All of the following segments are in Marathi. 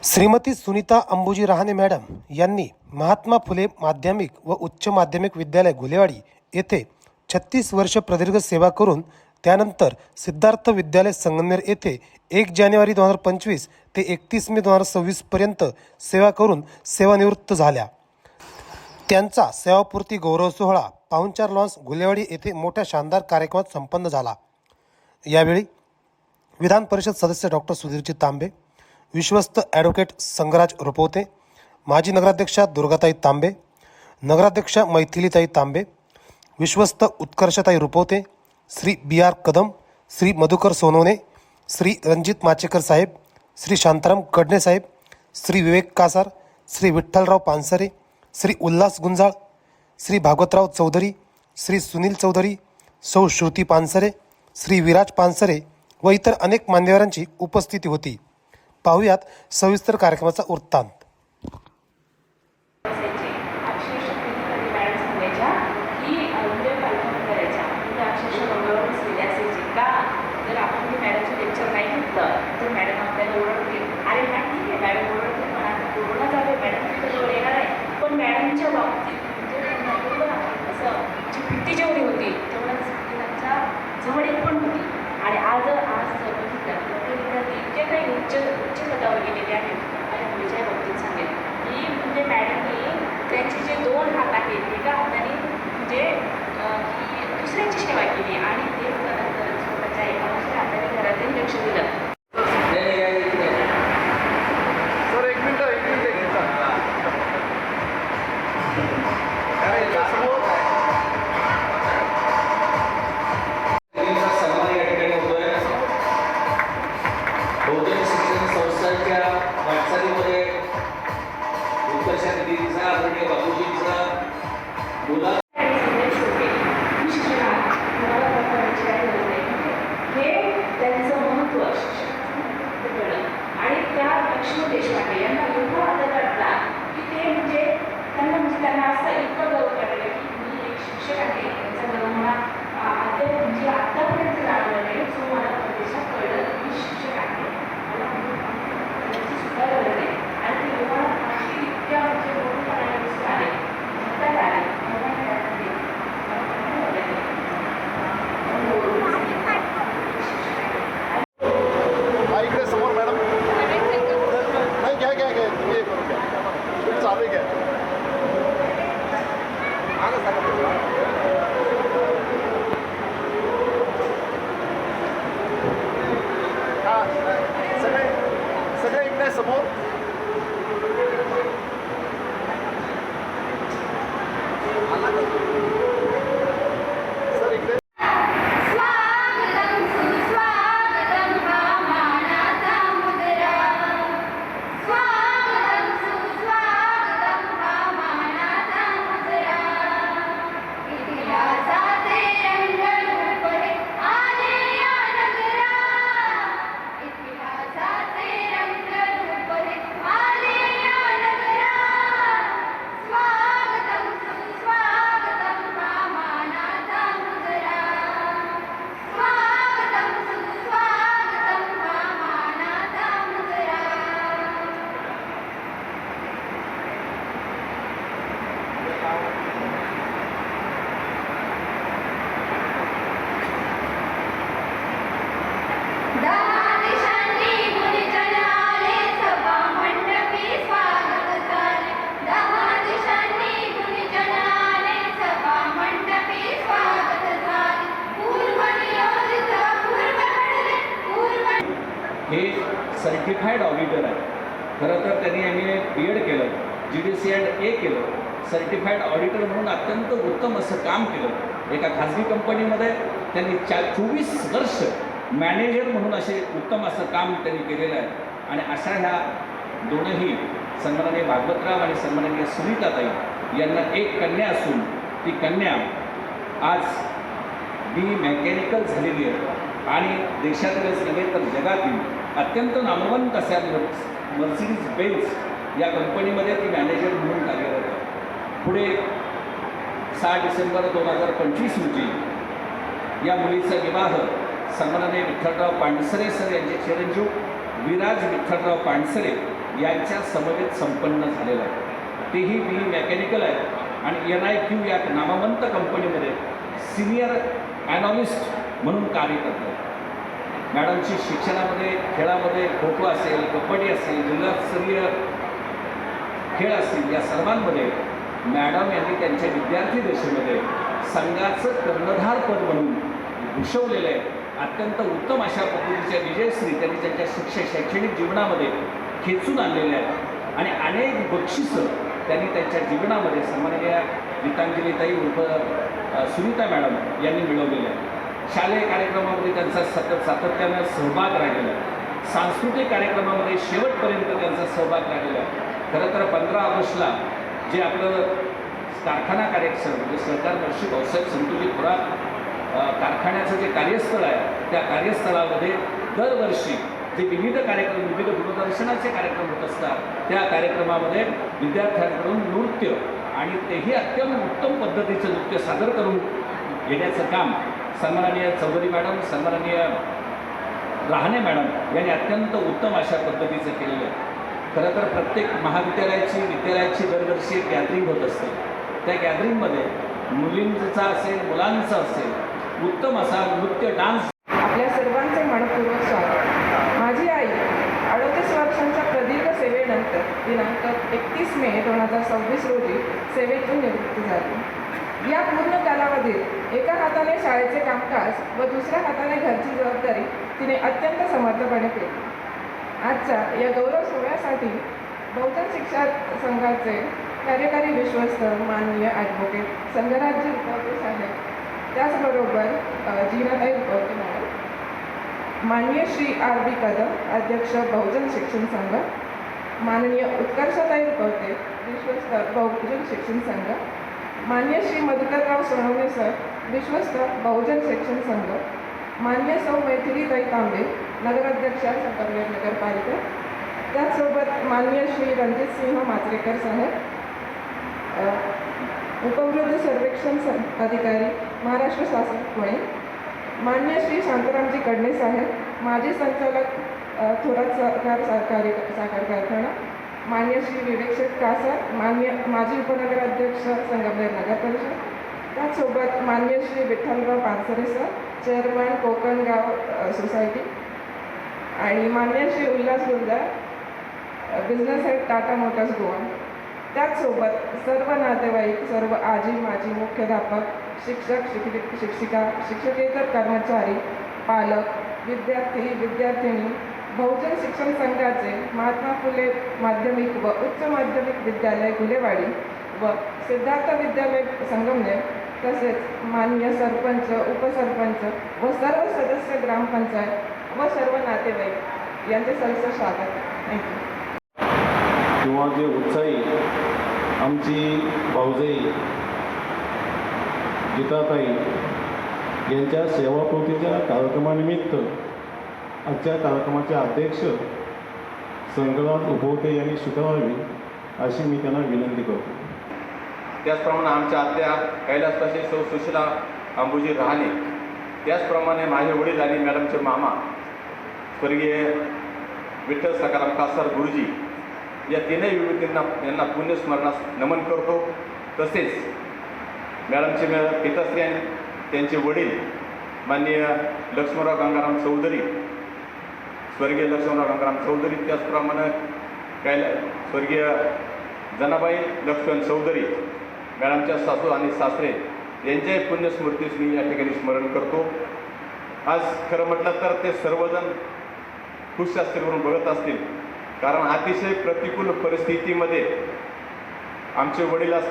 श्रीमती सुनीता अंबुजी रहाणे मॅडम यांनी महात्मा फुले माध्यमिक व उच्च माध्यमिक विद्यालय घुलेवाडी येथे 36 वर्ष प्रदीर्घ सेवा करून त्यानंतर सिद्धार्थ विद्यालय संगमनेर येथे 1 जानेवारी 2025 ते 31 मे 2026 पर्यंत सेवा करून सेवानिवृत्त झाल्या। त्यांचा सेवापूर्ती गौरव सोहळा पाहुणचार लॉन्स घुलेवाडी येथे मोठ्या शानदार कार्यक्रमात संपन्न झाला। यावेळी विधान परिषद सदस्य डॉक्टर सुधीरजी तांबे, विश्वस्त ॲडव्होकेट संगराज रुपवते, माजी नगराध्यक्षा दुर्गाताई तांबे, नगराध्यक्षा मैथिलीताई तांबे, विश्वस्त उत्कर्षताई रुपवते, श्री बी.आर. कदम, श्री मधुकर सोनवणे, श्री रणजित माचेकर साहेब, श्री शांताराम कडणे साहेब, श्री विवेक कासार, श्री विठ्ठलराव पानसरे, श्री उल्हास गुंजाळ, श्री भागवतराव चौधरी, श्री सुनील चौधरी, सौ श्रुती पानसरे, श्री विराज पानसरे व इतर अनेक मान्यवरांची उपस्थिती होती। पाहुयात सविस्तर कार्यक्रमाचा वृत्तांत। मॅडमच्या बाबतीत जी भीती जेवढी होती तेवढंच त्यांच्या जवळ पण होती। आणि आज बघितलं ते विद्यार्थी इतके काही उच्च पदावर गेलेले आहेत। आणि मुलीच्या बाबतीत सांगेल की म्हणजे मॅडमनी त्यांचे जे 2 हात आहेत एका हाताने म्हणजे की दुसऱ्यांची सेवा केली आणि ते स्वतःच्या एका दुसऱ्या हाताने घरातही लक्ष दिलं। देशपांडे यांना एवढा आदर वाटला की ते म्हणजे त्यांना असं इतकं गौरव वाटलं की मी एक शिक्षक आहे, त्यांचा गौरव मला म्हणजे आत्तापर्यंत जाणवलं नाही। जो मला परदेशात कळलं की मी शिक्षक आहे, मला त्याची सुद्धा गरज आहे। आणि ते लोकांना अशी इतक्या म्हणजे मोठं करायला दिसून आले, म्हणतात आले सगळे इकडे समोर सर इकडे हे सर्टिफाईड ऑडिटर आहे। खरं तर त्यांनी MA B.Ed केलं, GDC and A केलं, सर्टिफाईड ऑडिटर म्हणून अत्यंत उत्तम असं काम केलं। एका खाजगी कंपनीमध्ये त्यांनी 24 वर्ष मॅनेजर म्हणून असे उत्तम असं काम त्यांनी केलेलं आहे। आणि अशा ह्या दोनही सन्माननीय भागवतराव आणि सन्माननीय सुनीताताई यांना एक कन्या असून ती कन्या आज B मेकॅनिकल झालेली आहे आणि देशातीलच नव्हे तर जगातील अत्यंत नामवंत अशा मर्सिडीज बेन्झ या कंपनीमध्ये ती मॅनेजर म्हणून कार्यरत आहे। पुढे 6 डिसेंबर 2025 रोजी या मुलीचा विवाह सन्माननीय विठ्ठलराव पानसरे सर यांचे चिरंजीव विराज विठ्ठलराव पानसरे यांच्या समवेत संपन्न झालेलं आहे. तेही बी मेकॅनिकल आहेत आणि NIQ या नामवंत कंपनीमध्ये सिनियर ॲनालिस्ट म्हणून कार्य करतात. मॅडमची शिक्षणामध्ये, खेळामध्ये खो खो असेल, कबड्डी असेल, जिल्हास्तरीय खेळ असतील, या सर्वांमध्ये मॅडम यांनी त्यांच्या विद्यार्थी दशेमध्ये संघाचं कर्णधारपद म्हणून भूषवलेलं आहे. अत्यंत उत्तम अशा पद्धतीच्या विजयश्री त्यांनी त्यांच्या शैक्षणिक जीवनामध्ये खेचून आणलेल्या आहेत आणि अनेक बक्षिसं त्यांनी त्यांच्या जीवनामध्ये सन्माननीय गीतांजलीताई उर्फ सुनीता मॅडम यांनी मिळवलेल्या आहेत. शालेय कार्यक्रमामध्ये त्यांचा सातत्यानं सहभाग राहिलेला आहे. सांस्कृतिक कार्यक्रमामध्ये शेवटपर्यंत त्यांचा सहभाग राहिलेला आहे. खरं तर 15 ऑगस्टला जे आपलं कारखाना कार्यस्थळ म्हणजे सहकार महर्षी भाऊसाहेब संतोजी थोरात कारखान्याचं जे कार्यस्थळ आहे, त्या कार्यस्थळामध्ये दरवर्षी जे विविध कार्यक्रम, विविध दूरदर्शनाचे कार्यक्रम होत असतात, त्या कार्यक्रमामध्ये विद्यार्थ्यांकडून नृत्य आणि तेही अत्यंत उत्तम पद्धतीचं नृत्य सादर करून घेण्याचं काम सन्माननीय चौधरी मॅडम, सन्माननीय रहाणे मॅडम यांनी अत्यंत उत्तम अशा पद्धतीचं केलेलं आहे. खरं तर प्रत्येक विद्यालयाची दरवर्षी एक गॅदरिंग होत असते. त्या गॅदरिंगमध्ये मुलींचा असेल, मुलांचा असेल, उत्तम असा नृत्य, डान्स. आपल्या सर्वांचे मनपूर्वक स्वागत. माझी आई 38 वर्षांच्या प्रदीर्घ सेवेनंतर दिनांक 31 मे 2026 रोजी सेवेतून निवृत्त झाली. या पूर्ण कालावधीत एका हाताने शाळेचे कामकाज व दुसऱ्या हाताने घरची जबाबदारी तिने अत्यंत समर्थपणे केली. आजच्या या गौरव सोहळ्यासाठी बहुजन शिक्षा संघाचे कार्यकारी विश्वस्त माननीय ॲडव्होकेट संघराज्य रुपवते साहेब, त्याचबरोबर जीनाताई रुपवते मॅडम, माननीय श्री RB कदम अध्यक्ष बहुजन शिक्षण संघ, माननीय उत्कर्षताई रुपवते विश्वस्त बहुजन शिक्षण संघ, माननीय श्री मधुकरराव सोनवणे सर विश्वस्त बहुजन शिक्षण संघ, माननीय सौ मैथिलीताई तांबे नगराध्यक्षा संगमनेर नगरपालिका, त्याचसोबत माननीय श्री रणजित सिंह माचरेकर साहेब, उपवृद्ध सर्वेक्षण अधिकारी महाराष्ट्र शासन पुणे, माननीय श्री शांतारामजी कडणे साहेब माजी संचालक थोरात साखर कारखाना, माननीय श्री विवेक शेठ कासार माजी उपनगराध्यक्ष संगमनेर नगर परिषद, त्याचसोबत माननीय श्री विठ्ठलराव पानसरे सर चेअरमन कोकण गाव सोसायटी आणि माननीय Shri Ulhas Gulzar business head Tata Motors Goa. त्याचसोबत सर्व नातेवाईक, सर्व आजी माजी, मुख्याध्यापक, शिक्षक शिक्षिका, शिक्षकेतर कर्मचारी, पालक, विद्यार्थी विद्यार्थिनी, बहुजन शिक्षण संघाचे महात्मा फुले माध्यमिक व उच्च माध्यमिक विद्यालय गुलेवाडी व सिद्धार्थ विद्यालय संगमनेर, तसेच माननीय सरपंच, उपसरपंच व सर्व सदस्य ग्रामपंचायत व सर्व नातेवाईक यांचे सरसर स्वागत. थँक्यू. किंवा जे उत्साही आमची भाऊजाई गीताताई यांच्या सेवापूर्तीच्या कार्यक्रमानिमित्त आजच्या कार्यक्रमाचे अध्यक्ष संगराज उभवते यांनी स्वीकारावी अशी मी त्यांना विनंती करतो. त्याचप्रमाणे आमच्या आत्या कैलासवासी सौ सुशीला अंबुजी रहाणे, त्याचप्रमाणे माझे वडील आणि मॅडमचे मामा स्वर्गीय विठ्ठल सकाराम कासार गुरुजी या तीनही विभूतींना यांना पुण्यस्मरणास नमन करतो. तसेच मॅडमचे पिताश्री आणि त्यांचे वडील माननीय लक्ष्मणराव गंगाराम चौधरी, स्वर्गीय लक्ष्मणराव गंगाराम चौधरी, त्याचप्रमाणे स्वर्गीय जनाबाई लक्ष्मण चौधरी मॅडमच्या सासू आणि सासरे यांच्याही पुण्यस्मृतीस मी या ठिकाणी स्मरण करतो. आज खरं म्हटलं तर ते सर्वजण खुश असतील म्हणून बघत असतील, कारण अतिशय प्रतिकूल परिस्थितीमध्ये आमचे वडील आणि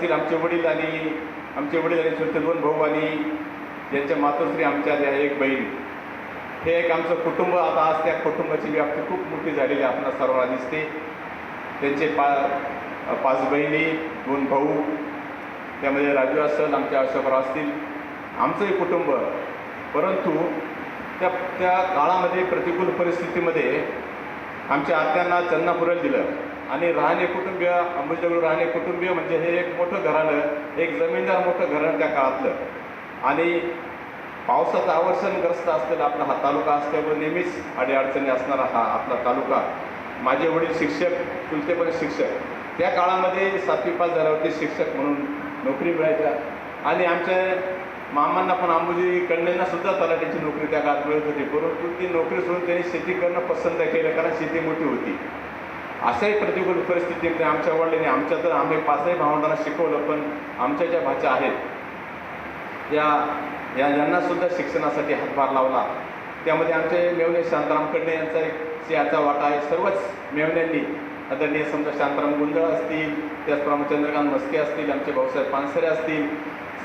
चुलते 2 भाऊ आणि यांच्या मातोश्री आमच्या त्या एक बहीण, हे एक आमचं कुटुंब. आता आज त्या कुटुंबाची व्याप्ती खूप मोठी झालेली आपल्याला सर्वांना दिसते. त्यांचे 5 बहिणी, 2 भाऊ, त्यामध्ये राजू असेल, आमच्या अशोकराव असतील, आमचंही कुटुंब. परंतु त्या काळामध्ये प्रतिकूल परिस्थितीमध्ये आमच्या आत्यांना चन्नापुराला दिलं आणि रहाणे कुटुंबीय, अंबुजगड रहाणे कुटुंबीय म्हणजे हे एक मोठं घराणं, एक जमीनदार मोठं घराणं त्या काळातलं. आणि पावसाचं आवर्षणग्रस्त असलेला आपला हा तालुका असल्यामुळे नेहमीच अडीअडचणी असणारा हा आपला तालुका. माझे वडील शिक्षक, चुलते पण शिक्षक. त्या काळामध्ये 7वी पास झाल्यावरती शिक्षक म्हणून नोकरी मिळायच्या आणि आमच्या मामांना पण अंबुजी कन्यांना सुद्धा तलाठीची नोकरी त्या काळात मिळत होती. परंतु ती नोकरी सोडून त्यांनी शेती करणं पसंत केलं, कारण शेती मोठी होती. अशाही प्रतिकूल परिस्थितीमध्ये आमच्या वडिलांनी आमच्या तर आम्ही 5ही भावंडांना शिकवलं, पण आमच्या ज्या भाच्या आहेत यांना सुद्धा शिक्षणासाठी हातभार लावला. त्यामध्ये आमचे मेवणे शांताराम कडणे यांचा एक याचा वाटा आहे. सर्वच मेवण्यांनी आदरणीय समजा शांताराम गुंजळ असतील, त्याचप्रमाणे चंद्रकांत मस्के असतील, आमचे भाऊसाहेब पानसरे असतील,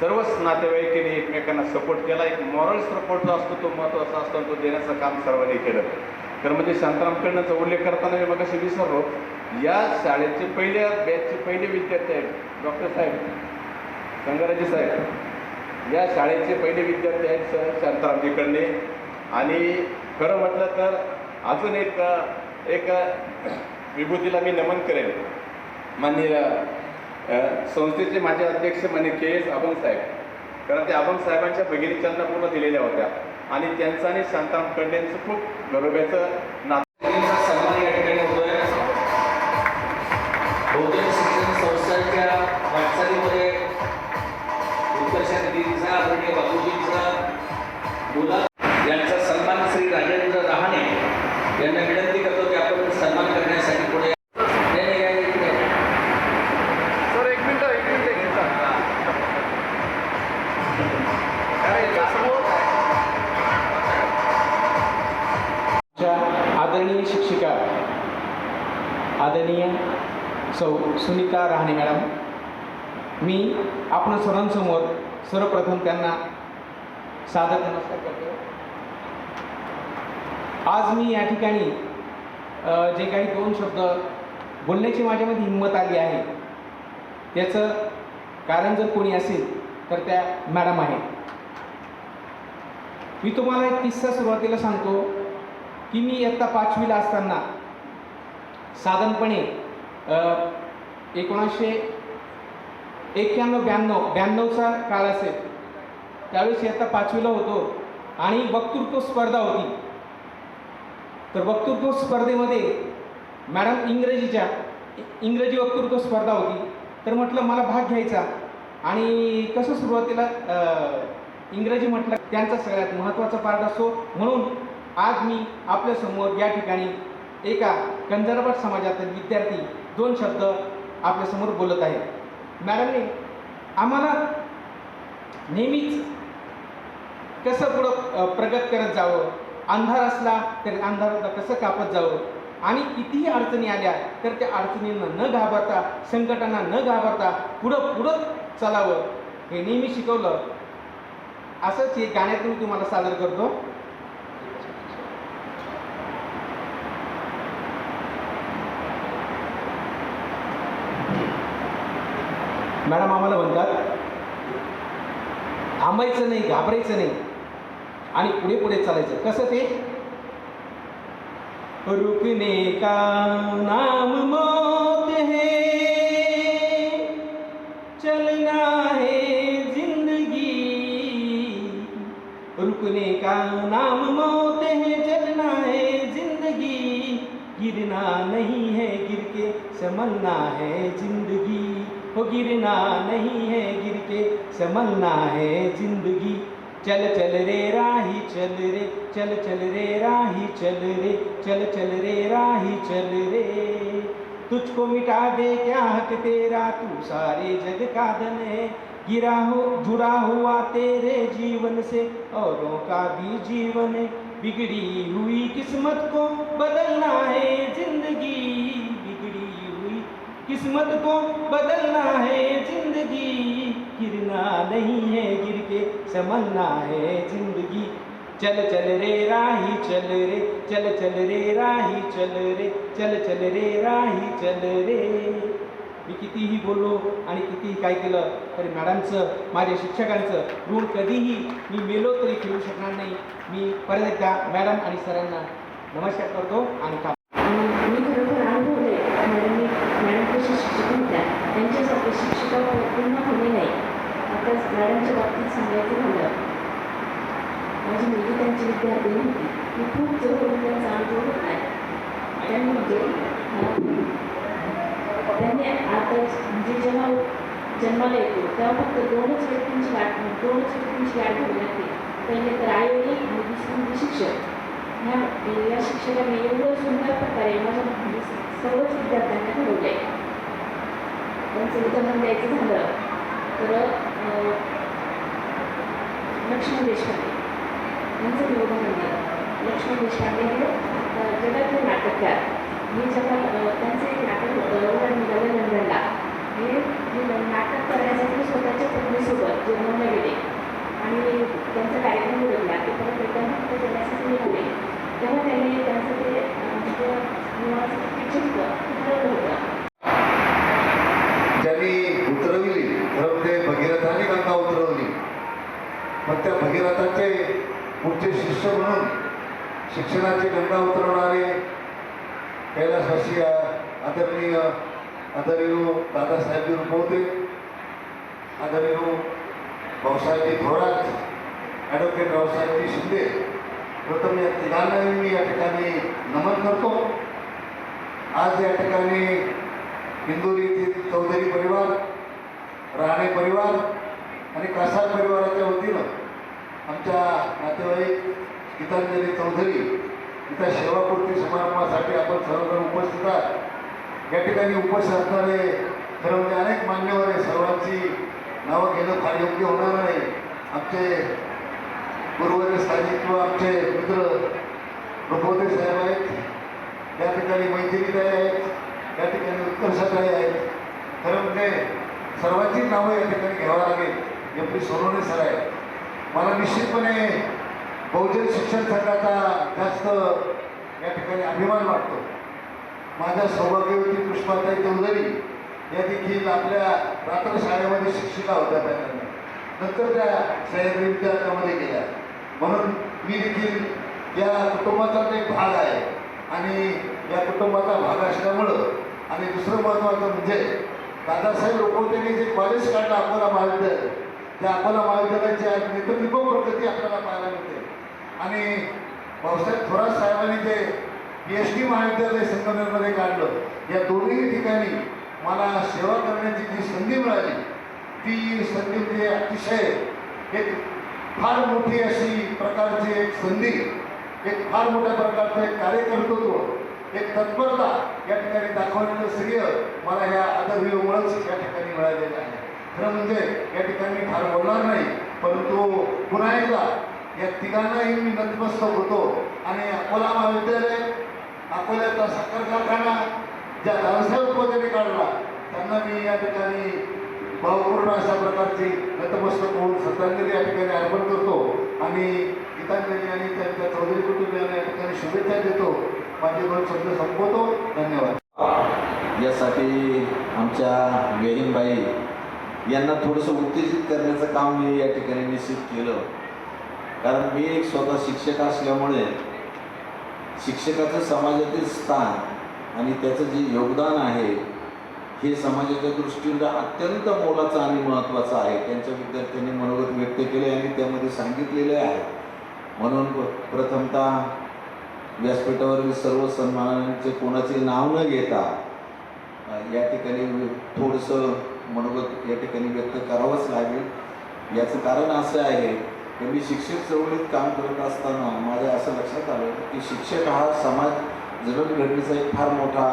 सर्वच नातेवाईकांनी एकमेकांना सपोर्ट केला. एक मॉरल सपोर्ट जो असतो तो महत्त्वाचा असतो, तो देण्याचं काम सर्वांनी केलं. तर म्हणजे शांताराम कडणेंचा उल्लेख करताना मी मगाशी विसरलो, या शाळेचे पहिल्या बॅचचे पहिले विद्यार्थी आहेत डॉक्टर साहेब संगाराजी साहेब. या शाळेचे पहिले विद्यार्थी आहेत सर शांतारामजी कडणे. आणि खरं म्हटलं तर अजून एक विभूतीला मी नमन करेन. माननीय संस्थेचे माझे अध्यक्ष मान्य KS अभंग साहेब, कारण त्या अभंग साहेबांच्या भगिनी चंद्रपूरला दिलेल्या होत्या आणि त्यांचं आणि शांताराम कडणेंचं खूप गौरवाचं नात्याचा सन्मान या ठिकाणी होतोय. बहुजन शिक्षण संस्थांच्या वाटचालीमध्ये उत्कर्षाने दिदीचा आदरणीय बापूजींचा मुला यांचा सन्मान श्री राजेंद्र रहाणे यांना विनंती करतो की आपण सन्मान करण्यासाठी पुढे आदरणीय शिक्षिका आदरणीय सौ सुनीता रहाणे मॅडम, मी आपण सर्वांसमोर सर्वप्रथम त्यांना सादर नमस्कार करतो. आज मी या ठिकाणी जे काही 2 शब्द बोलण्याची माझ्यामध्ये हिंमत आली आहे त्याचं कारण जर कोणी असेल तर त्या मॅडम आहेत. मी तुम्हाला एक किस्सा सुरुवातीला सांगतो की मी इयत्ता 5वीला असताना साधारणपणे 1991-92चा काळ असेल, त्यावेळेस इयत्ता 5वीला होतो आणि वक्तृत्व स्पर्धा होती. तर वक्तृत्व स्पर्धेमध्ये मॅडम इंग्रजी वक्तृत्व स्पर्धा होती. तर म्हटलं मला भाग घ्यायचा आणि कसं सुरुवातीला इंग्रजी म्हटलं त्यांचा सगळ्यात महत्त्वाचा पार्ट असतो. म्हणून आज मी आपल्यासमोर या ठिकाणी एका कंजरवाट समाजातील विद्यार्थी 2 शब्द आपल्यासमोर बोलत आहे. मॅडमने आम्हाला नेहमीच कसं पुढं प्रगत करत जावं, अंधार असला तर अंधाराला कसं कापत जावं आणि कितीही अडचणी आल्या तर त्या अडचणींना न घाबरता, संकटांना न घाबरता पुढं चालावं हे नेहमी शिकवलं. असंच एक गाण्यातून मी तुम्हाला सादर करतो. मॅडम आम्हाला म्हणतात थांबायचं नाही, घाबरायचं नाही आणि पुढे पुढे चालायचं. कसं ते रुकने का नाम मौत है, चलना है जिंदगी. रुकने का नाम मौत है, चलना है जिंदगी. गिरना नहीं है, गिर के संभलना है जिंदगी. हो गिरना नहीं है, गिर के संभलना है जिंदगी. चल चल रे राही चल रे, चल चल रे राही चल रे, चल चल रे राही चल रे. तुझको मिटा दे क्या हक तेरा, तू सारे जग का धन है. जुड़ा हुआ तेरे जीवन से औरों का भी जीवन है. बिगड़ी हुई किस्मत को बदलना है जिंदगी. बिगड़ी हुई किस्मत को बदलना है जिंदगी. गिरना नहीं है, गिर के संभलना है जिंदगी. चल चल रे राही चल रे, चल चल रे राही चल रे, चल चल रे राही चल रे. मी कितीही बोललो आणि कितीही काय केलं तरी मॅडमचं, माझ्या शिक्षकांचं ऋण कधीही मी मेलो तरी फिरू शकणार नाही. मी परत एकदा मॅडम आणि सरांना नमस्कार करतो आणि मी खरोखर अनुभवले. मॅडम कशी शिक्षक होत्या त्यांच्यासारखे शिक्षिका पूर्ण होणे नाही. आता मॅडमच्या बाबतीत सांगायचं झालं, माझी मुलगी त्यांची विद्यार्थी होती. मी खूप जवळून त्यांचा अनुभव होत आहे त्यांनी म्हणजे त्यांनी आता म्हणजे जेव्हा जन्माला येतो तेव्हा फक्त दोनच व्यक्तींची वाट घ्यावी लागते. पहिले तर आईवडील आणि दुसरी म्हणजे शिक्षक. या शिक्षकांनी एवढं सुंदर प्रकारे माझ्या म्हणजे सर्वच विद्यार्थ्यांना घडवलं आहे. त्यांचं उदाहरण द्यायचं झालं तर लक्ष्मण देशपांडे यांचं मी उदाहरण दिलं. लक्ष्मण देशपांडे हे जगातले नाटककार. मी जेव्हा त्यांचं एक नाटक होतं एवढं निघालं लंडनला. हे नाटक करण्यासाठी स्वतःच्या पत्नीसोबत जर्मनला गेले आणि त्यांचा कार्यक्रम उडवला. ते परत रिटर्न करण्यासाठी निघाले तेव्हा त्यांनी त्यांचं ते पिक्चर ठरवलं होतं. ज्यांनी उतरवली खरं ते भगीरथाने गंगा उतरवली. मग त्या भगीरथाचे पुढचे शिष्य म्हणून शिक्षणाची गंगा उतरवणारे कैलासवासी आदरणीय दादासाहेब रुपवते, आदरणीय भाऊसाहेबजी थोरात, ॲडव्होकेट रावसाहेबजी शिंदे. प्रथम या तिघांना मी या ठिकाणी नमन करतो. आज या ठिकाणी इंदोरी येथील चौधरी परिवार, राणे परिवार आणि कासार परिवाराच्या वतीनं आमच्या नातेवाईक गीतांजली चौधरी इथं सेवापूर्ती समारंभासाठी आपण सर्वजण उपस्थित आहात. या ठिकाणी उपस्थित असणारे खरं म्हणजे अनेक मान्यवर आहे. सर्वांची नावं घेणं फार योग्य होणार नाही. आमचे पूर्वज स्थानिक किंवा आमचे मित्र रुपवते साहेब आहेत, त्या ठिकाणी मैत्रिणीताई आहेत, त्या ठिकाणी उत्कर्षताई आहेत. खरं म्हणजे सर्वांची नावं या ठिकाणी घ्यावं लागेल. एम पी सोनवणे सर आहेत. मला निश्चितपणे बहुजन शिक्षण संघाचा जास्त या ठिकाणी अभिमान वाटतो. माझ्या सौभाग्यवती पुष्पाताई चौधरी या देखील आपल्या रात्र शाळेमध्ये शिक्षिका होत्या पहिल्यांदा, नंतर त्या सह्याद्री विद्यालयामध्ये गेल्या. म्हणून मी देखील या कुटुंबाचाच एक भाग आहे आणि या कुटुंबाचा भाग असल्यामुळं. आणि दुसरं महत्त्वाचं म्हणजे दादासाहेब रुपवतेने जे कॉलेज काढलं अकोला महाविद्यालय, त्या अकोला महाविद्यालयाची आज नेतृत्व प्रगती आपल्याला पाहायला मिळते. आणि भाऊसाहेब थोरात साहेबांनी जे PhD महाविद्यालय संगमनेरमध्ये काढलं, या दोन्ही ठिकाणी मला सेवा करण्याची जी संधी मिळाली ती संधी म्हणजे अतिशय एक फार मोठी अशी प्रकारची एक संधी, एक फार मोठ्या प्रकारचं एक कार्यकर्तृत्व, एक तत्परता या ठिकाणी दाखवण्याचं श्रेय मला ह्या आदरवीमुळंच या ठिकाणी मिळालेलं आहे. खरं म्हणजे या ठिकाणी फार बोलणार नाही, परंतु पुन्हा एकदा या तिघांनाही मी नतमस्तक होतो. आणि अकोला महाविद्यालय, अकोल्याचा साखर कारखाना ज्या दादासाहेब रुपवतेने काढला त्यांना मी या ठिकाणी भावपूर्ण अशा प्रकारची नतमस्तक होऊन श्रद्धांजली या ठिकाणी अर्पण करतो. आणि गीतांजली आणि त्यांच्या चौधरी कुटुंबियांना या ठिकाणी शुभेच्छा देतो. माझे दोन शब्द संपवतो. धन्यवाद. यासाठी आमच्या वेहिनबाई यांना थोडंसं उत्तेजित करण्याचं काम मी या ठिकाणी निश्चित केलं. कारण मी एक स्वतः शिक्षक असल्यामुळे शिक्षकाचं समाजातील स्थान आणि त्याचं जे योगदान आहे हे समाजाच्या दृष्टीने अत्यंत मोलाचं आणि महत्त्वाचं आहे. त्यांच्या विद्यार्थ्यांनी मनोगत व्यक्त केले आणि त्यामध्ये सांगितलेले आहे. म्हणून प्रथमतः व्यासपीठावरील सर्व सन्मानांचे कोणाचे नाव न घेता या ठिकाणी थोडंसं मनोगत या ठिकाणी व्यक्त करावंच लागेल. याचं कारण असं आहे की मी शिक्षक चळवळीत काम करत असताना माझ्या असं लक्षात आलं की शिक्षक हा समाज जडणघडणीचा एक फार मोठा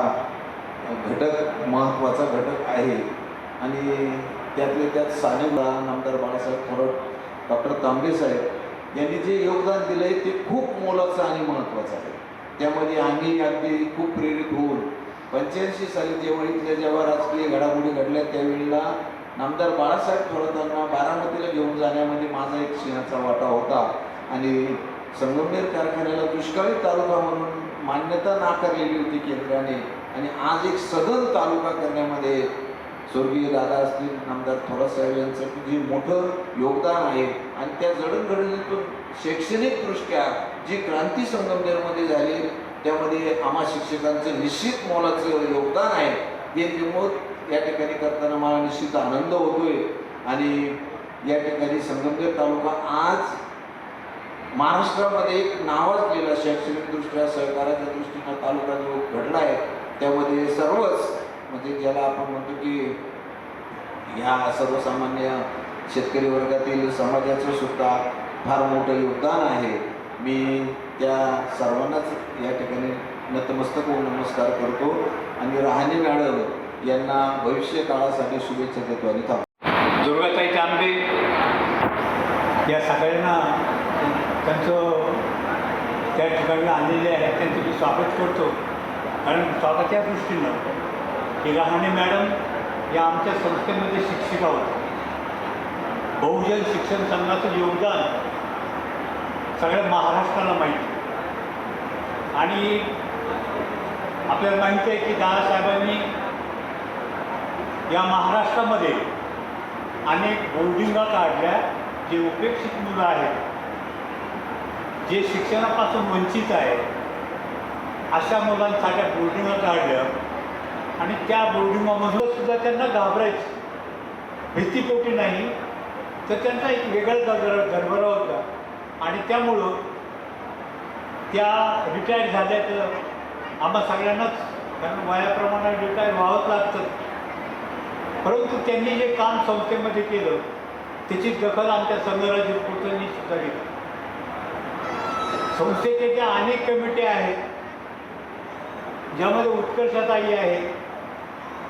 घटक, महत्त्वाचा घटक आहे. आणि त्यातले त्यात सानेला नामदार बाळासाहेब थोरात, डॉक्टर तांबे साहेब यांनी जे योगदान दिलं आहे ते खूप मोलाचं आणि महत्त्वाचं आहे. त्यामध्ये आम्ही अगदी खूप प्रेरित होऊन 85 साली जेव्हा राजकीय घडामोडी घडल्या त्यावेळेला नामदार बाळासाहेब थोरातांना बारामतीला घेऊन जाण्यामध्ये माझा एक सिंहाचा वाटा होता. आणि संगमनेर कारखान्याला दुष्काळी तालुका म्हणून मान्यता नाकारलेली होती केंद्राने. आणि आज एक सदन तालुका करण्यामध्ये स्वर्गीय दादा असतील, नामदार थोरात साहेब यांचं जे मोठं योगदान आहे. आणि त्या जडणघडणीतून शैक्षणिकदृष्ट्या जी क्रांती संगमनेरमध्ये झाली त्यामध्ये आम्हा शिक्षकांचं निश्चित मोलाचं योगदान आहे. हे नमूद या ठिकाणी करताना मला निश्चित आनंद होतोय. आणि या ठिकाणी संगमनेर तालुका आज महाराष्ट्रामध्ये एक नावाजलेला शैक्षणिकदृष्ट्या सहकार्याच्या दृष्टीनं तालुका जो घडला आहे त्यामध्ये सर्वच म्हणजे ज्याला आपण म्हणतो की ह्या सर्वसामान्य शेतकरी वर्गातील समाजाचं सुद्धा फार मोठं योगदान आहे. मी त्या सर्वांनाच या ठिकाणी नतमस्तक होऊन नमस्कार करतो आणि रहाणे मॅडम यांना भविष्य काळासाठी शुभेच्छा देतो आणि थांबतो. दुर्गाताई तांबे या सगळ्यांना त्यांचं त्या ठिकाणी आलेले आहेत त्यांचं मी स्वागत करतो. कारण स्वागताच्या दृष्टीनं की रहाणे मॅडम या आमच्या संस्थेमध्ये शिक्षिका होत्या. बहुजन शिक्षण संघाचं योगदान सगळ्या महाराष्ट्राला माहिती आणि आपल्याला माहिती आहे की दादासाहेबांनी या महाराष्ट्रामध्ये अनेक बोर्डिंगा काढल्या जे उपेक्षित मुलं आहेत, जे शिक्षणापासून वंचित आहेत अशा मुलांसाठी बोर्डिंगा काढल्या आणि त्या बोर्डिंगामधून सुद्धा त्यांना घाबरायचं, भीतीपोटी नाही तर त्यांचा एक वेगळा गरबरा होता आणि त्यामुळं त्या रिटायर झाल्या तर आम्हा सगळ्यांनाच कारण वयाप्रमाणे रिटायर व्हावंच लागतं. परंतु त्यांनी जे काम संस्थेमध्ये केलं त्याची दखल आमच्या संघराज्य कुलकर्णी सुद्धा घेतली. संस्थेच्या ज्या अनेक कमिटी आहेत ज्यामध्ये उत्कर्षताई आहे,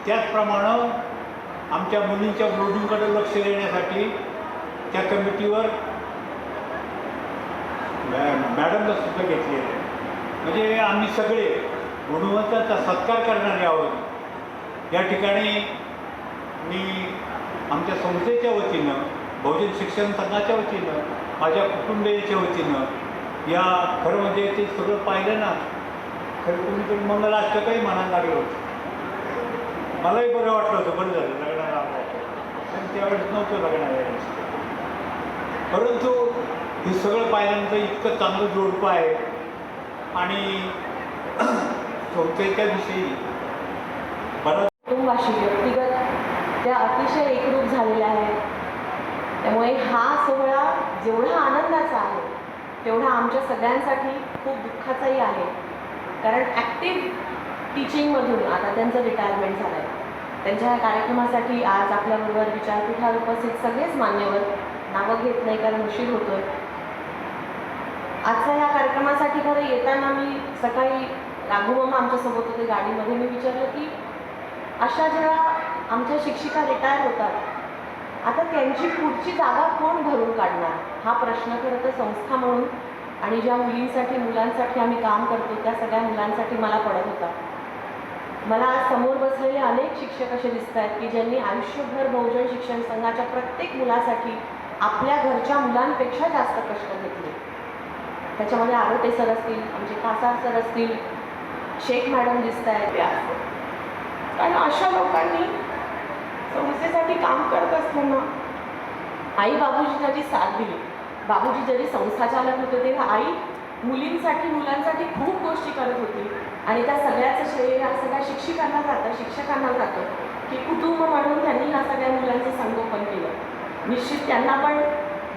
त्याचप्रमाणे आमच्या मुलींच्या बोर्डिंगकडे लक्ष देण्यासाठी त्या कमिटीवर मॅडमला सुद्धा घेतले आहे. म्हणजे आम्ही सगळे गुणवंतांचा सत्कार करणारे आहोत. या ठिकाणी मी आमच्या संस्थेच्या वतीनं, बहुजन शिक्षण संघाच्या वतीनं, माझ्या कुटुंबियाच्या वतीनं या खरं म्हणजे ते सगळं पाहिलं ना, खरं कोणीतरी मंगलाष्टकही म्हणायला लागलं होतं. मलाही बरं वाटलं होतं, बरं झालं लग्नाला पण त्यावेळेस नव्हतं लग्नाला. परंतु हे सगळं पाहिल्यानंतर इतकं चांगलं जोडपं आहे आणि संस्थेच्या विषयी बरं कुटुंबाशी व्यक्तिगत त्या अतिशय एकरूप झालेल्या आहेत. त्यामुळे हा सोहळा जेवढा आनंदाचा आहे तेवढा आमच्या सगळ्यांसाठी खूप दुःखाचाही आहे. कारण ॲक्टिव्ह टीचिंगमधून आता त्यांचं रिटायरमेंट झालं आहे. त्यांच्या कार्यक्रमासाठी आज आपल्याबरोबर विचारपीठावर उपस्थित सगळेच मान्यवर, नावं घेत नाही कारण उशीर होतो आहे. आजच्या ह्या कार्यक्रमासाठी खरं येताना मी सकाळी राघुमामा आमच्यासोबत होते गाडीमध्ये, मी विचारलं की अशा जेव्हा आमच्या शिक्षिका रिटायर होतात आता त्यांची पुढची जागा कोण भरून काढणार, हा प्रश्न खरं तर संस्था म्हणून आणि ज्या मुलींसाठी मुलांसाठी आम्ही काम करतो त्या सगळ्या मुलांसाठी मला पडत होता. मला आज समोर बसलेले अनेक शिक्षक असे दिसत आहेत की ज्यांनी आयुष्यभर बहुजन शिक्षण संघाच्या प्रत्येक मुलासाठी आपल्या घरच्या मुलांपेक्षा जास्त कष्ट घेतले. त्याच्यामध्ये आरोटे सर असतील, आमचे कासार सर असतील, शेख मॅडम दिसत आहेत त्या. कारण अशा लोकांनी संस्थेसाठी काम करत असताना आई बाबूजींना जी साथ दिली, बाबूजी जरी संस्थाचालक होते तेव्हा आई मुलींसाठी मुलांसाठी खूप गोष्टी करत होती आणि त्या सगळ्याचं श्रेय या सगळ्या शिक्षकांना जातं, शिक्षकांना जातं की कुटुंब म्हणून त्यांनी ह्या सगळ्या मुलांचं संगोपन केलं. निश्चित त्यांना पण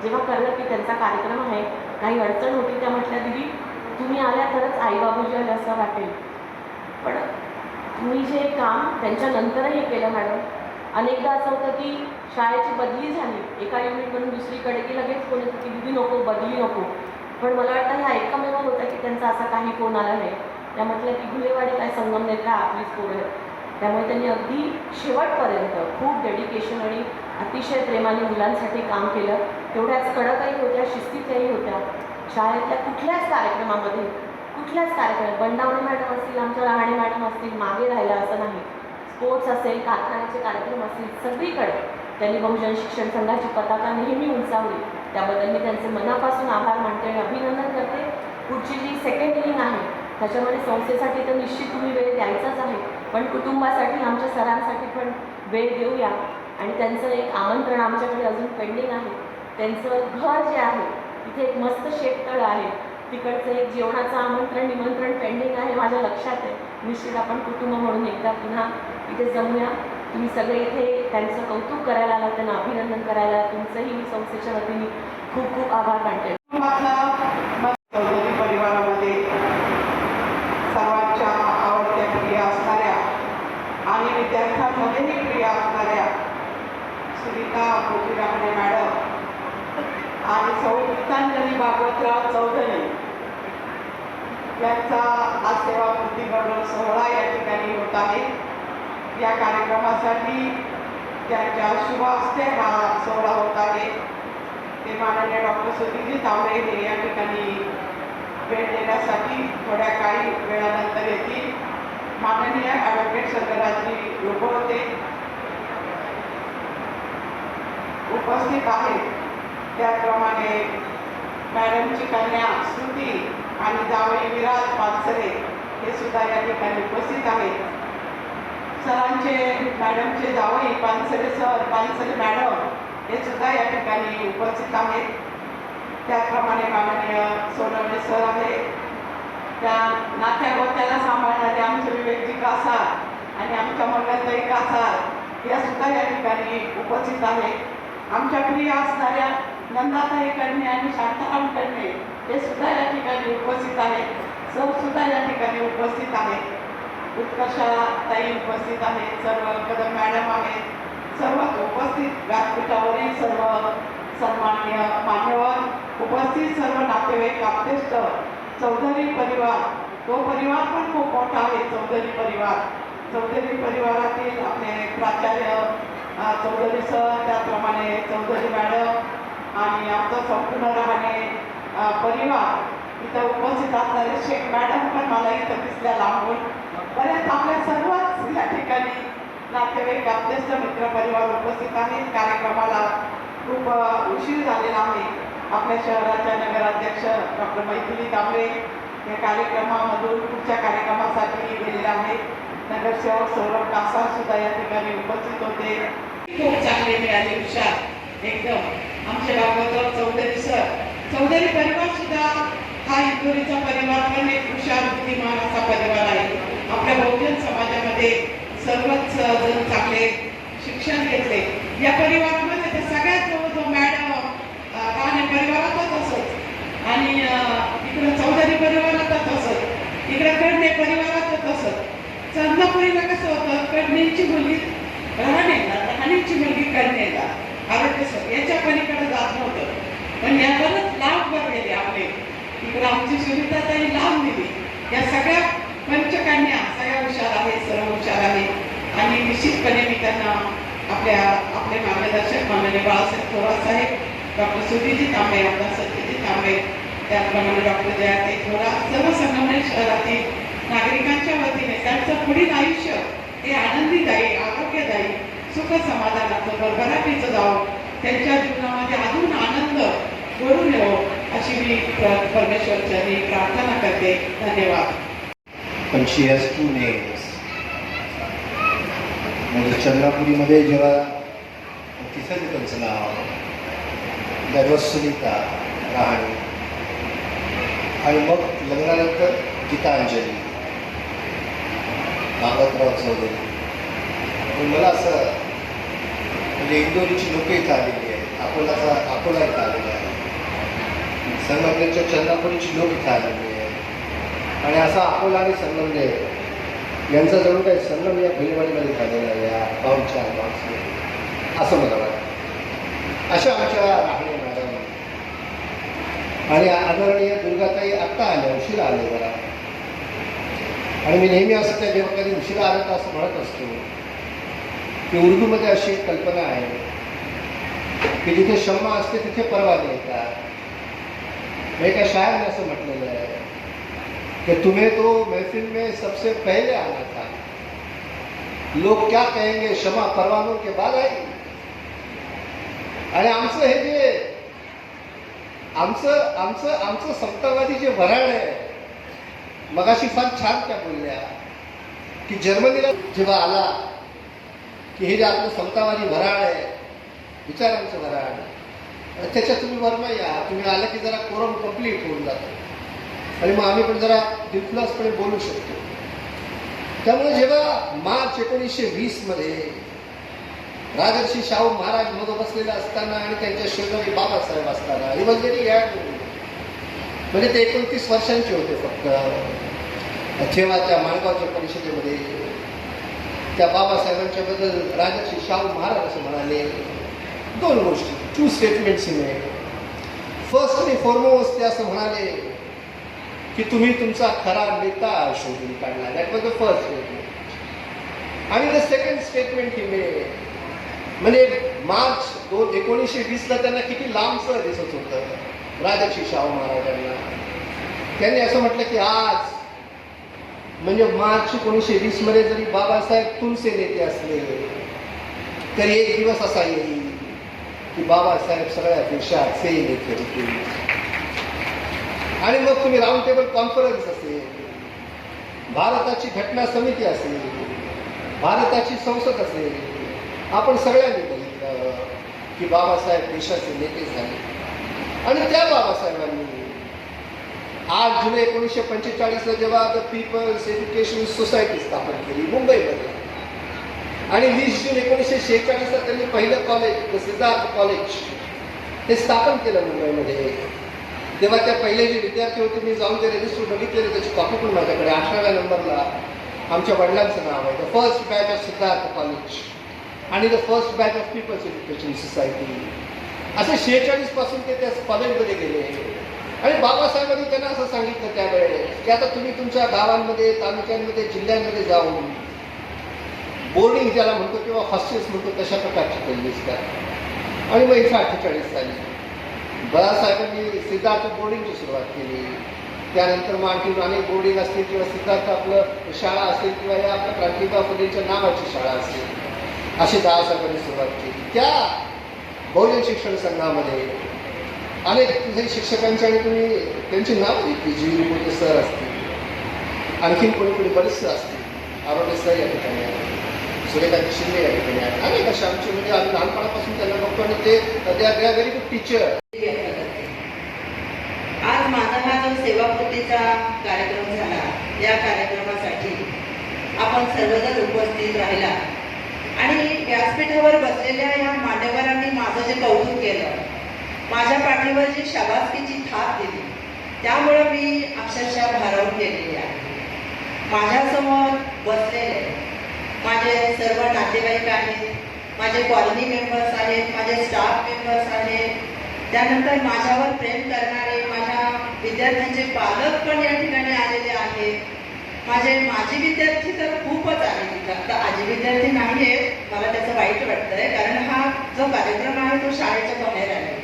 जेव्हा कळलं की त्यांचा कार्यक्रम आहे, काही अडचण होती, त्या म्हटल्या दीदी तुम्ही आल्या तरच आई बाबूजी आले असं वाटेल. पण तुम्ही जे काम त्यांच्यानंतरही केलं मॅडम. अनेकदा असं होतं की शाळेची बदली झाली एका युनिटमधून दुसरीकडे की लगेच कोणी की दीदी नको, बदली नको. पण मला वाटतं ह्या एकमेव होतं की त्यांचा असा काही फोन आला नाही. त्या म्हटलं की गुलेवाडी काय संगमनेर काय आपलीच पोरं आहेत. त्यामुळे त्यांनी अगदी शेवटपर्यंत खूप डेडिकेशन आणि अतिशय प्रेमाने मुलांसाठी काम केलं. तेवढ्याच कडकही होत्या, शिस्तीतही होत्या. शाळेतल्या कुठल्याच कार्यक्रमामध्ये बंडावणे मॅडम असतील, आमच्या रहाणे मॅडम असतील, मागे राहिला असं नाही. स्पोर्ट्स असेल, कारखान्याचे कार्यक्रम असतील, सगळीकडे त्यांनी बहुजन शिक्षण संघाची पताका नेहमी उंचावली. त्याबद्दल मी त्यांचे मनापासून आभार मानते आणि अभिनंदन करते. पुढची जी सेकंड इनिंग आहे त्याच्यामध्ये संस्थेसाठी तर निश्चित तुम्ही वेळ द्यायचाच आहे, पण कुटुंबासाठी आमच्या सरांसाठी पण वेळ देऊया. आणि त्यांचं एक आमंत्रण आमच्याकडे अजून पेंडिंग आहे. त्यांचं घर जे आहे तिथे एक मस्त शेततळ आहे, तिकडचं एक जेवणाचं निमंत्रण पेंडिंग आहे. माझ्या लक्षात आहे. निश्चित आपण कुटुंब म्हणून एकदा पुन्हा इथे जमूया. तुम्ही सगळे इथे त्यांचं कौतुक करायला आला, त्यांना अभिनंदन करायला, तुमचंही मी संस्थेच्या वतीने खूप खूप आभार मानते. आणि विद्यार्थ्यांमध्येही प्रिय असणाऱ्या सुनीता अंबोजी राहणे मॅडम आणि सौ गीतांजली भागवतराव चौधरी यांचा आज सेवापूर्ती गौरव सोहळा या ठिकाणी होत आहे. या कार्यक्रमासाठी त्यांच्या शुभ हस्ते हा सोहळा होत आहे. ते माननीय डॉक्टर सुधीरजी तांबे हे या ठिकाणी भेट देण्यासाठी थोड्या काही वेळानंतर येतील. माननीय ॲडव्होकेट शंकररावजी लोकवते उपस्थित आहेत. त्याप्रमाणे मॅडमची कन्या श्रुती आणि जावई विराज पानसरे हे सुद्धा या ठिकाणी उपस्थित आहेत. सरांचे मॅडमचे जावई पानसरे सर, पानसरे मॅडम हे सुद्धा या ठिकाणी उपस्थित आहेत. त्याचप्रमाणे माननीय सोनवणे सर आहेत. त्या नात्यागोत्याला सांभाळणारे आमचे विवेकजी कासार आणि आमच्या मंगलताई कासार या सुद्धा या ठिकाणी उपस्थित आहेत. आमच्या प्रिय असणाऱ्या नंदाताई कडणे आणि शांताराम कडणे हे सुद्धा या ठिकाणी उपस्थित आहेत. सर सुद्धा या ठिकाणी उपस्थित आहेत. उत्कर्षाताई उपस्थित आहेत. सर्व कदम मॅडम आहेत. सर्व उपस्थित व्यासपीठावरील सर्व सन्माननीय मान्यवर उपस्थित सर्व नातेवाईक आप्तेष्ट चौधरी परिवार, तो परिवार पण खूप मोठा आहे. चौधरी परिवार, चौधरी परिवारातील आपले प्राचार्य चौधरी सर, त्याप्रमाणे चौधरी मॅडम आणि आमचा संपूर्ण राहणे परिवार, इथं उपस्थित असणारे शेख मॅडम पण मला इथं दिसल्या लांबून. बऱ्याच आपल्या सर्वच या ठिकाणी नातेवाईक आप्तेष्ट मित्र परिवार उपस्थित आहेत. कार्यक्रमाला खूप उशीर झालेला आहे. आपल्या शहराच्या नगराध्यक्ष डॉक्टर मैथिली तांबे या कार्यक्रमामधून पुढच्या कार्यक्रमासाठी गेलेले आहेत. नगरसेवक सौरभ कासार सुद्धा या ठिकाणी उपस्थित होते. खूप चांगले मिळाले, हुशार एकदम. आमचे भागवतराव चौधरी सर, चौधरी परिवार सुद्धा हा इंदोरीचा परिवार पण एक हुशार बुद्धिमान असा परिवार आहे. आपल्या बहुजन समाजामध्ये सर्वच जण चांगले शिक्षण घेतले. या परिवारामध्ये तर सगळ्यात जवळजवळ मॅडम राहणे परिवारातच असत आणि इकडं चौधरी परिवारातच असत, इकडं कडणे परिवारातच असत. चंद्रपुरीला कसं होतं, कडणेची मुलगी राहणेला, राहणेची मुलगी कडणेला, आरोग्य सर याच्या पलीकडे जात नव्हतं. पण यावरच लाभ भरलेले आपले. इकडं आमची सुनीताताई लाभ दिली. या सगळ्या पंचकन्या सगळ्या हुशार आहेत, सर्व हुशार आहेत आणि निश्चितपणे मी त्यांना आपले मार्गदर्शक माननीय बाळासाहेब थोरात साहेब, डॉक्टर सुधीरजी तांबे, आमदार सत्यजी तांबे, त्याचप्रमाणे डॉक्टर जयाताई थोरात, सर्व संगमनेर शहरातील नागरिकांच्या वतीने त्यांचं पुढील आयुष्य हे आनंदीदायी, आरोग्यदायी, सुख समाधानाचं, भरभराटीचं जावं, त्यांच्या जीवनामध्ये अजून आनंद घडून येवो अशी मी परमेश्वरचरणी प्रार्थना करते. धन्यवाद. पण शी हॅज टू नेम्स. म्हणजे चंद्रापुरीमध्ये जेव्हा तिथं त्यांचं नाव दररोज सुनीता राहणे आणि मग लग्नानंतर गीतांजली भागवतराव चौधरी. मला असं म्हणजे इंदोरीची लोकं इथं आलेली आहेत, अकोला इथं आलेली आहे, संगमनेरच्या चंद्रापुरीची लोक इथं आलेली आहेत आणि असा अकोला आणि संगमनेर यांचा जणू काही संगम या फुलेवाडीमध्ये झालेला आहे या पाऊलच्या माणसं असं मला वाटतं. अशा आमच्या राहणे मॅडम आणि आदरणीय दुर्गाताई आत्ता आल्या, उशिरा आले जरा. आणि मी नेहमी असं त्या जेव्हा कधी उशिरा आलं तर असं म्हणत असतो की उर्दूमध्ये अशी एक कल्पना आहे की जिथे शम्मा असते तिथे परवाने येतात. मैं एका शायर ने असं म्हटलेलं आहे कि तुम्हें तो महफिल में सबसे पहले आना था, लोग क्या कहेंगे शमा परवानों के बाद आई. आणि आमचं हे जे आमचं समतावादी जे वराड आहे, मगाशी फार छान त्या बोलल्या की जर्मनीला जेव्हा आला की हे जे आपलं समतावादी वराड आहे, विचारांचं वराड, त्याच्यात तुम्ही वर्मा या, तुम्ही आलं की जरा कोरम कंप्लीट होऊन जातो आणि मग आम्ही पण जरा दिलखुलासपणे बोलू शकतो. त्यामुळे जेव्हा मार्च 1920मध्ये राजर्षी शाहू महाराज मग बसलेला असताना आणि त्यांच्या शेजारी बाबासाहेब असताना, ही वॉज व्हेरी यंग, म्हणजे ते 29 वर्षांचे होते फक्त. जेव्हा त्या माणगावच्या परिषदेमध्ये त्या बाबासाहेबांच्या बद्दल राजर्षी शाहू महाराज असं म्हणाले. दोन गोष्टी, 2 स्टेटमेंट्स हे. फर्स्ट आणि फॉरमोस्ट ते असं म्हणाले की तुम्ही तुमचा खरा नेता शोधून काढला. That was the first statement. आणि द सेकंड स्टेटमेंट ही म्हणजे मार्च 1920ला त्यांना किती लांबसं दिसत होतं राजर्षी शाहू महाराजांना. त्यांनी असं म्हटलं की आज म्हणजे मार्च 1920मध्ये जरी बाबासाहेब तुमचे नेते असले तरी एक दिवस असा येईल की बाबासाहेब सगळ्यापेक्षा से नेते होतील. आणि मग तुम्ही राऊंड टेबल कॉन्फरन्स असेल, भारताची घटना समिती असेल, भारताची संसद असेल, आपण सगळ्यांनी बघितलं की बाबासाहेब देशाचे नेते झाले. आणि त्या बाबासाहेबांनी 8 जुलै 1945ला जेव्हा द पीपल्स एज्युकेशन सोसायटी स्थापन केली मुंबईमध्ये, आणि 20 जून 1946ला त्यांनी पहिलं कॉलेज सिद्धार्थ कॉलेज हे स्थापन केलं मुंबईमध्ये. तेव्हा त्या पहिले जे विद्यार्थी होते, मी जाऊन ते रजिस्टर बघितलेले, त्याची कॉपी पण माझ्याकडे. 18व्या नंबरला आमच्या वडिलांचं नाव आहे, the first batch of Siddharth college आणि the first batch of People's Education Society. असे 46 पासून ते त्या कॉलेजमध्ये गेले. आणि बाबासाहेबांनी त्यांना असं सांगितलं त्यावेळेस की आता तुम्ही तुमच्या गावांमध्ये, तालुक्यांमध्ये, जिल्ह्यांमध्ये जाऊन बोर्डिंग ज्याला म्हणतो किंवा हॉस्टेल्स म्हणतो तशा प्रकारची कॉलेज करा. आणि मग इथं 48 साली बाळासाहेबांनी सिद्धार्थ बोर्डिंगची सुरुवात केली. त्यानंतर मग आणखी अनेक बोर्डिंग असतील किंवा सिद्धार्थ आपलं शाळा असेल किंवा या आपल्या क्रांतिबा फुलेंच्या नावाची शाळा असेल, अशी बाळासाहेबांनी सुरुवात केली. त्या बहुजन शिक्षण संघामध्ये अनेक तुझे शिक्षकांची आणि तुम्ही त्यांची नावं घेतली, जी रिपोर्टे सर असतील, आणखीन कोणी बरेचसे असतील, आरोग्य सर या ठिकाणी आहेत, सूर्यकांत शिंदे या ठिकाणी आहेत, अनेक अशा आमचे म्हणजे आम्ही लहानपणापासून त्यांना बघतो आणि ते they are very good teacher. आज माझा हा जो सेवाकृतीचा कार्यक्रम झाला, या कार्यक्रमासाठी आपण सर्वजण उपस्थित राहिला आणि व्यासपीठावर बसलेल्या या मान्यवरांनी माझं जे कौतुक केलं, माझ्या पाठीवर जी शाबासकीची थाप दिली, त्यामुळं मी अक्षरशः भारावून गेलेली आहे. माझ्यासमोर बसलेले माझे सर्व नातेवाईक आहेत, माझे कॉलनी मेंबर्स आहेत, माझे स्टाफ मेंबर्स आहेत, त्यानंतर माझ्यावर प्रेम करणारे माझ्या विद्यार्थ्यांचे पालक पण या ठिकाणी आलेले आहेत. माझे माजी विद्यार्थी तर खूपच आले तिथं. आता आजी विद्यार्थी नाही आहेत, मला त्याचं वाईट वाटतंय, कारण हा जो कार्यक्रम आहे तो शाळेच्या बाहेर आहे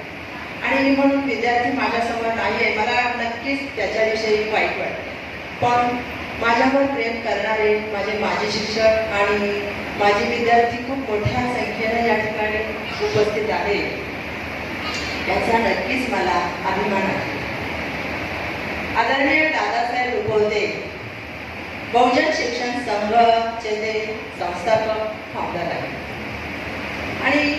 आणि म्हणून विद्यार्थी माझ्यासमोर नाही आहे. मला नक्कीच त्याच्याविषयी वाईट वाटते. पण माझ्यावर प्रेम करणारे माझे माजी शिक्षक आणि माझे विद्यार्थी खूप मोठ्या संख्येने या ठिकाणी उपस्थित आहेत, याचा नक्कीच मला अभिमान आहे. आदरणीय दादासाहेब रुपवते बहुजन शिक्षण संघाचे ते संस्थापक फाउंडर आहेत आणि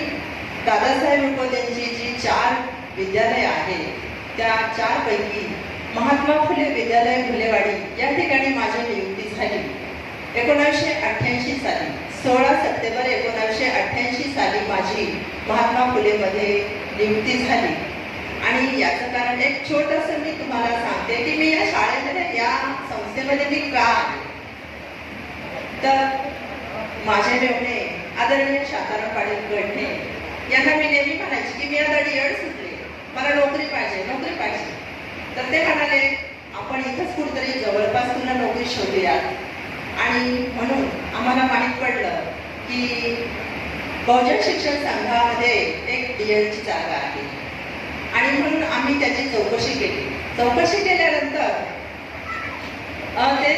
दादासाहेब रुपवतेंची जी 4 विद्यालय आहेत त्या 4 पैकी महात्मा फुले विद्यालय फुलेवाडी या ठिकाणी माझी नियुक्ती झाली 1988 साली. 16 सप्टेंबर 1988 साली माझी महात्मा फुलेमध्ये नियुक्ती झाली. आणि याचं कारण एक छोटंसं मी तुम्हाला सांगते की मी या शाळेमध्ये, या संस्थेमध्ये मी का आहे. तर माझे मेवणे आदरणीय शांताराम पाटील गडणे यांना मी नेहमी म्हणायची की मी आता डीएड सुटले, मला नोकरी पाहिजे, नोकरी पाहिजे. तर ते म्हणाले आपण इथंच कुठेतरी जवळपास तुला नोकरी शोधूयात. आणि म्हणून आम्हाला माहीत पडलं की बहुजन शिक्षण संघामध्ये एक डीएडची जागा आहे आणि म्हणून आम्ही त्याची चौकशी केली. चौकशी केल्यानंतर ते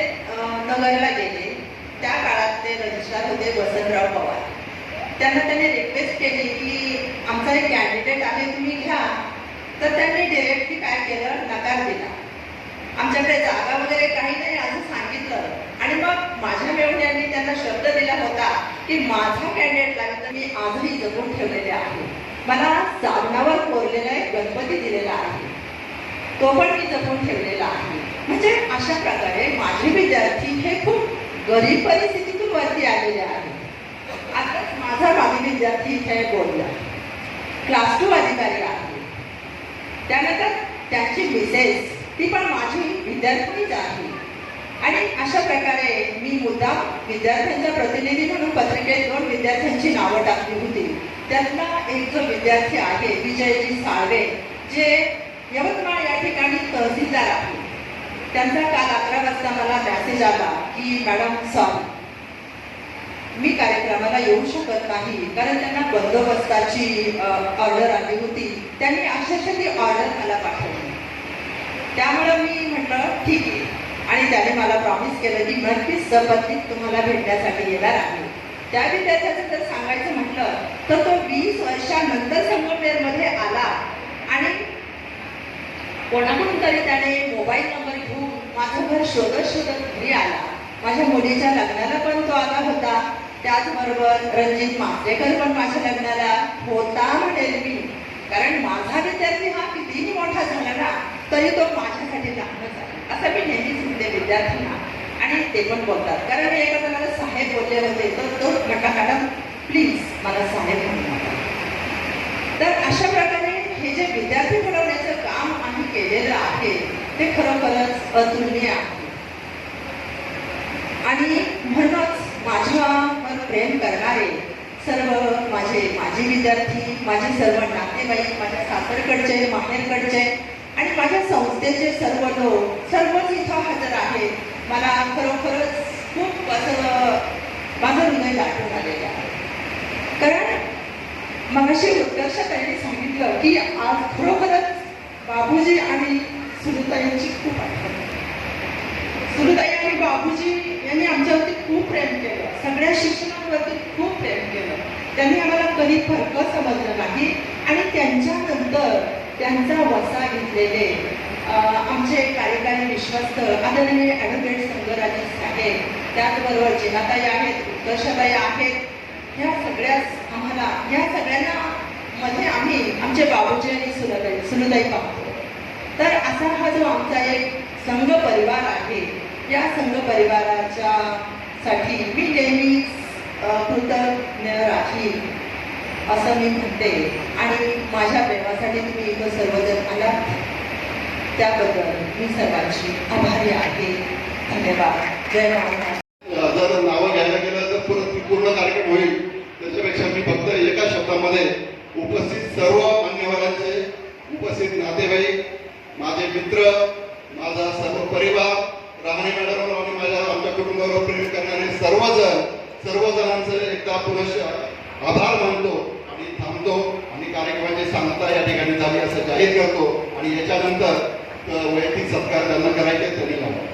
नगरला गेले. त्या काळात ते रजिस्ट्रार होते वसंतराव पवार. त्यांना त्यांनी रिक्वेस्ट केली की आमचा एक कॅन्डिडेट आहे, तुम्ही घ्या. तर त्यांनी डिरेक्टली काय केलं, नकार दिला. आमच्याकडे जागा वगैरे काही नाही असं सांगितलं. आणि मग माझ्या मेवण्यांनी त्यांना शब्द दिला होता की माझा कॅन्डिडेट लागला तर मी आजही जपून ठेवलेले आहे. मला साधनावर कोरलेला एक गणपती दिलेला आहे, तो पण मी जपून ठेवलेला आहे. म्हणजे अशा प्रकारे माझे विद्यार्थी हे खूप गरीब परिस्थितीतून वरती आलेले आहेत. आताच माझा भावी विद्यार्थी इथे बोलला, क्लास 2 अधिकारी आहे. त्यानंतर त्यांची मिसेस ती पण माझी विद्यार्थिनीच आहे. आणि अशा प्रकारे मी मुद्दाम विद्यार्थ्यांचा प्रतिनिधी म्हणून पत्रिकेत 2 विद्यार्थ्यांची नावं टाकली होती. त्यातला एक जो विद्यार्थी आहे विजयजी साळवे, जे यवतमाळ या ठिकाणी तहसीलदार आहे, त्यांचा काल 11 वाजता मला मेसेज आला की मॅडम सॉरी, मी कार्यक्रमाला येऊ शकत नाही, कारण त्यांना बंदोबस्ताची ऑर्डर आली होती. त्यांनी अक्षरशः ती ऑर्डर मला पाठवली. त्यामुळं मी म्हटलं ठीक आहे, आणि त्याने मला प्रॉमिस केलं की नक्कीच सपत्नीक तुम्हाला भेटण्यासाठी येणार आहे. त्या विद्यार्थ्याचं जर सांगायचं म्हटलं तर तो 20 वर्षानंतर संगमनेरमध्ये आला आणि कोणाकडून तरी त्याने मोबाईल नंबर घेऊन माझं घर शोधत घरी आला. माझ्या मुलीच्या लग्नाला पण तो आला होता. त्याचबरोबर रणजित मांजरेकर पण माझ्या लग्नाला होता म्हणेल मी, कारण माझा विद्यार्थी हा कितीही मोठा झाला ना तरी तो माझ्यासाठी लहानच आहे असं मी नेहमीच म्हणते विद्यार्थ्यांना. आणि ते पण बोलतात, कारण मी एका मला साहेब बोलले होते तर तो म्हटला मॅडम प्लीज मला साहेब म्हणू नका. तर अशा प्रकारे हे जे विद्यार्थी घडवण्याचं काम आम्ही केलेलं आहे ते खरोखरच अतुलनीय आहे. आणि म्हणूनच माझ्यावर प्रेम करणारे सर्व माजी विद्यार्थी, माझे सर्व नातेवाईक, माझ्या सासरकडचे, माहेरकडचे आणि माझ्या संस्थेचे सर्व लोक सर्वच इथं हजर आहेत. मला खरोखरच खूप असं माझं हृदय दाटून आलेलं आहे. कारण मगाशी उत्कर्षताईंनी सांगितलं की आज खरोखरच बाबूजी आणि सुरुताईंची खूप आठवण. सुरुताई आणि बाबूजी यांनी आमच्यावरती खूप प्रेम केलं, सगळ्या शिक्षणावरती खूप प्रेम केलं. त्यांनी आम्हाला कधी फरक समजलं नाही. आणि त्यांच्यानंतर त्यांचा वसा घेतलेले आमचे कार्यकारी विश्वस्त आदरणीय ॲडव्होकेट संगराजी साहेब, त्याचबरोबर जिनाताई आहेत, उत्कर्षताई आहेत, ह्या सगळ्यांना मध्ये आम्ही आमचे बाबूजी आणि सुनताई पाहतो. तर असा हा जो आमचा एक संघ परिवार आहे, या संघ परिवाराच्या साठी मी नेहमीच कृतज्ञ राहील असं मी म्हणते. आणि माझ्या प्रेमासाठी तुम्ही इथं सर्वजण आलात त्याबद्दल मी सर्वांची आभारी आहे. धन्यवाद. जय महाराज. जर नावं घ्यायला गेलं तर पूर्ण कार्यक्रम होईल, त्याच्यापेक्षा मी फक्त एका शब्दामध्ये उपस्थित सर्व मान्यवरांचे, उपस्थित नातेवाईक, माझे मित्र, माझा सर्व परिवार, रहाणे मॅडम आणि आमच्या कुटुंबावर प्रेम करणारे सर्वजणांचं एकदा पुनश्च आभार मानतो आणि थांबतो. आणि कार्यक्रमाची सांगता या ठिकाणी झाली असं जाहीर करतो. आणि याच्यानंतर वैयक्तिक सत्कार त्यांना करायचे त्यांनी लावतो.